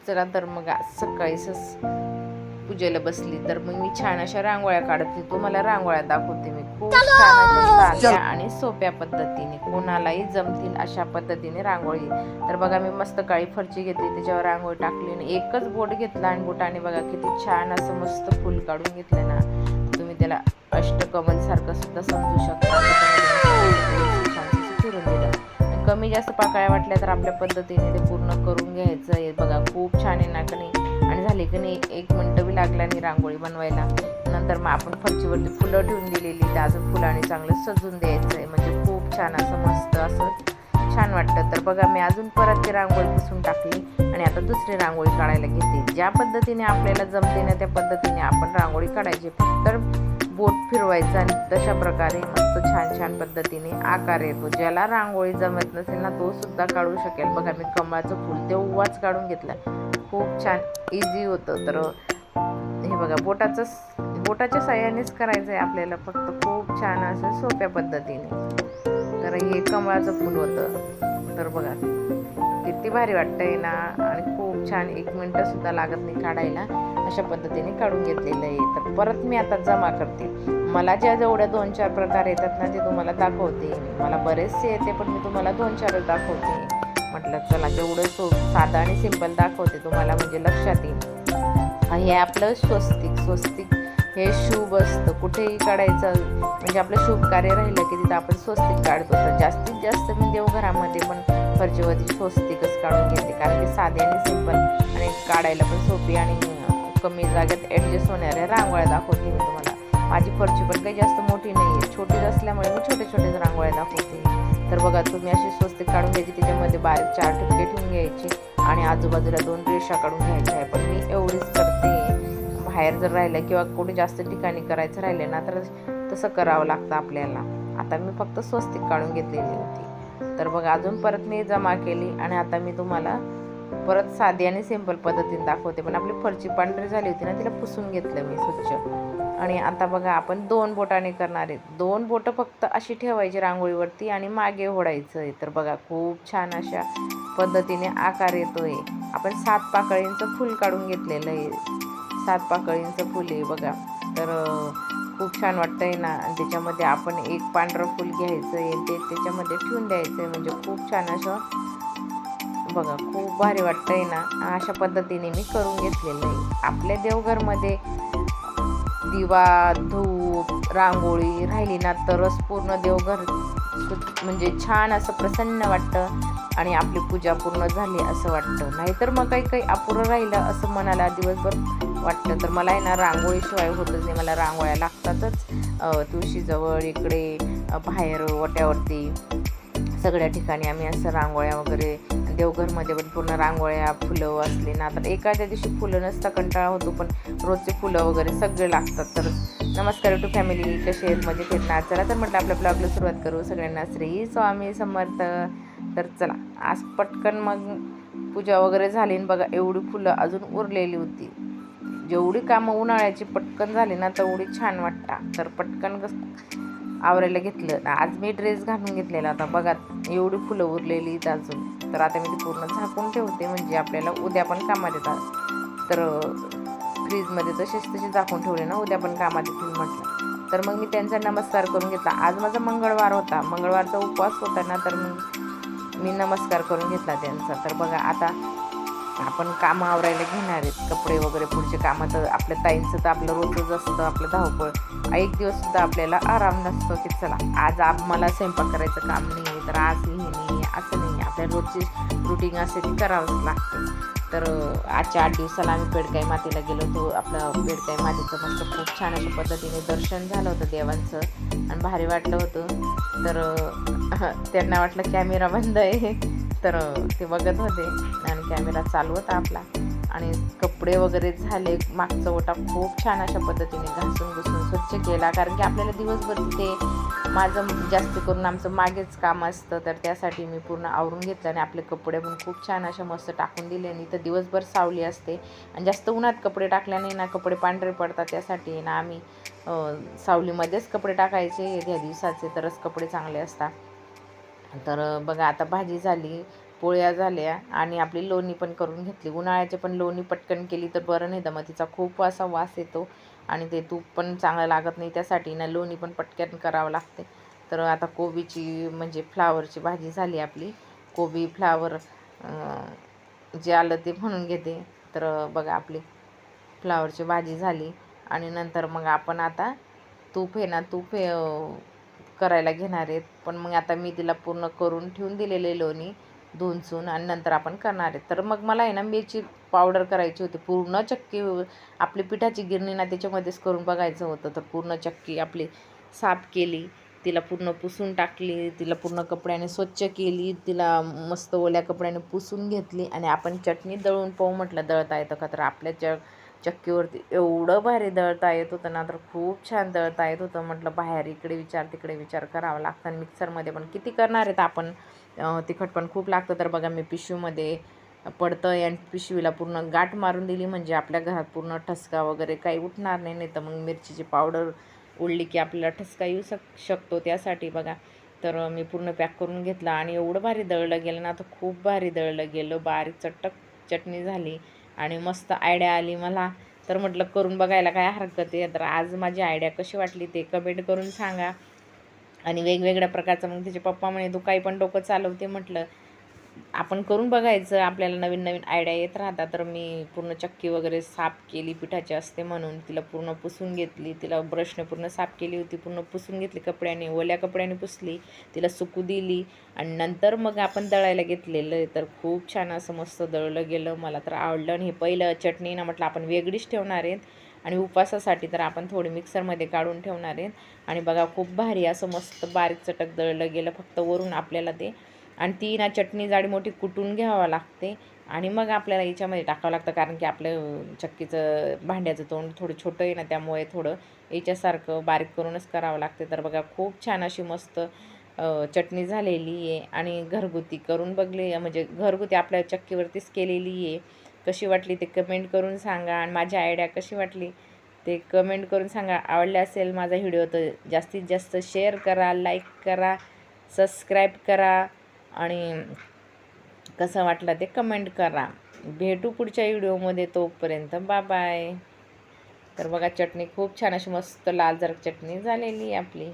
चला तर मग आज सकाळीच पूजेला बसली तर मग मी छान अशा रांगोळ्या काढते. तुम्हाला रांगोळ्या दाखवते मी खूप छान अशा साध्या आणि सोप्या पद्धतीने, कोणालाही जमतील अशा पद्धतीने रांगोळी. तर बघा मी मस्त काळी फरची घेतली, त्याच्यावर रांगोळी टाकली आणि एकच बोट घेतला आणि बोटाने बघा किती छान असं मस्त फुल काढून घेतलं ना. तुम्ही त्याला अष्टकमल सारखं सुद्धा समजू शकता. फिरून दिलं. कमी जास्त पाकळ्या वाटल्या तर आपल्या पद्धतीने ते पूर्ण करून घ्यायचं आहे. बघा खूप छान आहे नाकणी आणि झाली की नाही 1 मिनिट बी लागला नाही रांगोळी बनवायला. नंतर मग आपण फरशीवरती फुलं ठेवून दिलेली, त्या अजून फुलांनी चांगलं सजून द्यायचं आहे. म्हणजे खूप छान असं मस्त असं छान वाटतं. तर बघा मी अजून परत ती रांगोळी पुसून टाकली आणि आता दुसरी रांगोळी काढायला घेते. ज्या पद्धतीने आपल्याला जमते ना त्या पद्धतीने आपण रांगोळी काढायची. फक्त बोट फिरवायचं आणि तशा प्रकारे मस्त छान छान पद्धतीने आकार येतो. ज्याला रांगोळी जमत नसेल ना तो सुद्धा काढू शकेल. बघा मी कमळाचं फूल तेव्हाच काढून घेतलं, खूप छान इझी होतं. तर हे बघा बोटाच्या साह्यानेच करायचं आहे आपल्याला, फक्त खूप छान असं सोप्या पद्धतीने. तर हे कमळाचं फूल होतं. तर बघा किती भारी वाटतंय ना आणि खूप छान, 1 मिनिट सुद्धा लागत नाही काढायला. अशा पद्धतीने काढून घेतलेलं आहे. तर परत मी आता जमा करते. मला ज्या जेवढ्या 2-4 प्रकार येतात ना ते तुम्हाला दाखवते. मला बरेचसे येते पण मी तुम्हाला 2-4च दाखवते. म्हटलं चला जेवढं साधं आणि सिंपल दाखवते तुम्हाला म्हणजे लक्षात येईल. हे आपलं स्वस्तिक हे शुभ असतं. कुठेही काढायचं म्हणजे आपलं शुभ कार्य राहिलं की तिथं आपण स्वस्तिक काढतो. तर जास्तीत जास्त मी देवघरामध्ये पण फरशीवरती स्वस्तिकच काढून घेते, कारण की साधी आणि सिंपल आणि काढायला पण सोपी आणि कमी जागेत ॲडजस्ट होणाऱ्या रांगोळ्या दाखवते मी तुम्हाला. माझी फरशी पण काही जास्त मोठी नाही आहे, छोटीच असल्यामुळे मी छोटे छोटेच रांगोळ्या दाखवते. तर बघा तुम्ही अशी स्वस्तिक काढून घ्यायची, त्याच्यामध्ये बारीक 4 ठिपके ठेवून घ्यायचे आणि आजूबाजूला 2 रेषा काढून घ्यायच्या आहे. पण मी एवढीच करते. बाहेर जर राहिलं किंवा कुठे जास्त ठिकाणी करायचं राहिले ना तर तसं करावं लागतं आपल्याला. आता मी फक्त स्वस्तिक काढून घेतलेली होती. तर बघा अजून परत मी जमा केली आणि आता मी तुम्हाला परत साधी आणि सिंपल पद्धतीने दाखवते. पण आपली फरची पांढरी झाली होती ना, तिला पुसून घेतलं मी स्वच्छ. आणि आता बघा आपण 2 बोटाने करणार आहे. 2 बोटं फक्त अशी ठेवायची रांगोळीवरती आणि मागे ओढायचं आहे. तर बघा खूप छान अशा पद्धतीने आकार येतोय. आपण 7 पाकळींचं फूल काढून घेतलेलं आहे. 7 पाकळींचं फूल आहे बघा. तर खूप छान वाटतंय ना. आणि त्याच्यामध्ये आपण एक पांढरं फूल घ्यायचं आहे, ते त्याच्यामध्ये ठेवून द्यायचं आहे. म्हणजे खूप छान असं बघा खूप भारी वाटतंय ना. अशा पद्धतीने मी करून घेतलेलं आहे. आपल्या देवघरमध्ये दिवा, धूप, रांगोळी राहिली ना तरच पूर्ण देवघर म्हणजे छान असं प्रसन्न वाटतं आणि आपली पूजा पूर्ण झाली असं वाटतं. नाहीतर मग काही अपुरं राहिलं असं मनाला दिवसभर वाटतं. तर मला आहे ना रांगोळीशिवाय होतच नाही, मला रांगोळ्या लागतातच. तुळशीजवळ, इकडे बाहेर ओट्यावरती सगळ्या ठिकाणी आम्ही असं रांगोळ्या वगैरे. देवघरमध्ये पण पूर्ण रांगोळ्या फुलं असली ना तर एखाद्या दिवशी फुलं नसता कंटाळा होतो, पण रोजचे फुलं वगैरे सगळे लागतात. तर नमस्कार टू फॅमिली, कसे आहेत मजेत आहेत ना. चला तर म्हटलं आपल्या ब्लॉगला सुरुवात करू. सगळ्यांना श्री स्वामी समर्थ. तर चला आज पटकन मग पूजा वगैरे झाली आणि बघा एवढी फुलं अजून उरलेली होती. जेवढी कामं उन्हाळ्याची पटकन झाली ना तेवढी छान वाटतात. तर पटकन आवरायला घेतलं. आज मी ड्रेस घालून घेतलेला होता. बघा एवढी फुलं उरलेली अजून. तर आता मी ती पूर्ण झाकून ठेवते म्हणजे आपल्याला उद्या पण कामात येतात. तर फ्रीजमध्ये तसे झाकून ठेवले ना, उद्या पण कामात येतील म्हटलं. तर मग मी त्यांचा नमस्कार करून घेतला. आज माझा मंगळवार होता, मंगळवारचा उपवास होता ना, तर मग मी नमस्कार करून घेतला त्यांचा. तर बघा आता आपण कामं आवरायला घेणार आहेत, कपडे वगैरे पुढचे कामं. तर आपल्या ताईंचं तर आपलं रोजच असतं आपलं धावपळ. एक दिवससुद्धा आपल्याला आराम नसतो की चला आज मला स्वयंपाक करायचं काम नाही, तर आज हे नाही असं नाही. आपल्या रोजची रुटीन असते ती करावंच लागते. तर आजच्या 8 दिवसाला आम्ही पेडकाई मातेला गेलो होतो. आपलं पेडकाई मातेचं मस्त खूप छान अशा पद्धतीने दर्शन झालं होतं देवांचं आणि भारी वाटलं होतं. तर त्यांना वाटलं कॅमेरा बंद आहे, तर ते बघत होते आणि कॅमेरा चालू होता आपला. आणि कपडे वगैरे झाले, मागचा ओटा खूप छान अशा पद्धतीने घासून घुसून स्वच्छ केला, कारण की आपल्याला दिवसभर तिथे माझं जास्त करून आमचं मागेच काम असतं. तर त्यासाठी मी पूर्ण आवरून घेतलं आणि आपले कपडे पण खूप छान अशा मस्त टाकून दिले. आणि तर दिवसभर सावली असते आणि जास्त उन्हात कपडे टाकल्याने ना कपडे पांढरे पडतात. त्यासाठी ना आम्ही सावलीमध्येच कपडे टाकायचे ह्या दिवसाचे, तरच कपडे चांगले असतात. तर बघा आता भाजी झाली, पोळ्या झाल्या आणि आपली लोणी पण करून घेतली. उन्हाळ्याची पण लोणी पटकन केली तर बरं नाही मग तिचा खूप असा वास येतो आणि ते तूप पण चांगलं लागत नाही, त्यासाठी ना लोणी पण पटकन करावं लागते. तर आता कोबीची म्हणजे फ्लावरची भाजी झाली आपली. कोबी फ्लावर जे आलं ते म्हणून घेते. तर बघा आपली फ्लावरची भाजी झाली आणि नंतर मग आपण आता तूप हे करायला घेणार आहेत. पण मग आता मी तिला पूर्ण करून ठेवून दिलेले लोणी धुवून आणि नंतर आपण करणार आहेत. तर मग मला आहे ना मिरची पावडर करायची होती. पूर्ण चक्की आपली पिठाची गिरणी ना त्याच्यामध्येच करून बघायचं होतं. तर पूर्ण चक्की आपली साफ केली, तिला पूर्ण पुसून टाकली, तिला पूर्ण कपड्याने स्वच्छ केली, तिला मस्त ओल्या कपड्याने पुसून घेतली आणि आपण चटणी दळून पाहू म्हटलं दळता येतं का. तर आपल्या चक्कीवरती एवढं भारी दळता येत होतं ना, तर खूप छान दळता येत होतं. म्हटलं बाहेर इकडे विचार तिकडे विचार करावा लागतं आणि मिक्सरमध्ये पण किती करणार आहेत आपण. तिखट पण खूप लागतं. तर बघा मी पिशवीमध्ये पडतं आणि पिशवीला पूर्ण गाठ मारून दिली, म्हणजे आपल्या घरात पूर्ण ठसका वगैरे काही उठणार नाही. नाही तर मग मिरचीची पावडर उडली की आपल्याला ठसका येऊ शकतो, त्यासाठी बघा. तर मी पूर्ण पॅक करून घेतला आणि एवढं भारी दळलं गेलं ना, तर खूप भारी दळलं गेलं, बारीक चटक चटणी झाली आणि मस्त आयडिया आली मला. तर म्हटलं करून बघायला काय हरकत आहे. तर आज माझी आयडिया कशी वाटली ते कमेंट करून सांगा. आणि वेगवेगळ्या प्रकारचं मग तिचे पप्पा म्हणे तू काही पण डोकं चालवते. म्हटलं आपण करून बघायचं, आपल्याला नवीन नवीन आयडिया येत राहतात. तर मी पूर्ण चक्की वगैरे साफ केली, पिठाची असते म्हणून तिला पूर्ण पुसून घेतली, तिला ब्रशने पूर्ण साफ केली होती, पूर्ण पुसून घेतली कपड्याने, ओल्या कपड्याने पुसली, तिला सुकू दिली आणि नंतर मग आपण दळायला घेतलेलं आहे. तर खूप छान असं मस्त दळलं गेलं, मला तर आवडलं. आणि हे पहिलं चटणी ना म्हटलं आपण वेगळीच ठेवणार आहेत आणि उपवासासाठी तर आपण थोडी मिक्सरमध्ये काढून ठेवणार आहेत. आणि बघा खूप भारी असं मस्त बारीक चटक दळलं गेलं, फक्त वरून आपल्याला ते आणि ती ना चटणी जाडी मोठी कुटून घ्यावं लागते आणि मग आपल्याला याच्यामध्ये टाकावं लागतं, कारण की आपलं चक्कीचं भांड्याचं तोंड थोडं छोटं आहे ना, त्यामुळे थोडं याच्यासारखं बारीक करूनच करावं लागते. तर बघा खूप छान अशी मस्त चटणी झालेली आहे आणि घरगुती करून बघले, म्हणजे घरगुती आपल्या चक्कीवरतीच केलेली आहे. कशी वाटली ते कमेंट करून सांगा आणि माझी आयडिया कशी वाटली ते कमेंट करून सांगा. आवडले असेल माझा व्हिडिओ तर जास्तीत जास्त शेअर करा, लाईक करा, सबस्क्राईब करा आणि कसं वाटलं ते कमेंट करा. भेटू पुढच्या व्हिडिओमध्ये, तोपर्यंत बाय बाय. तर बघा चटणी खूप छान अशी मस्त लाल जरक चटणी झालेली आहे आपली.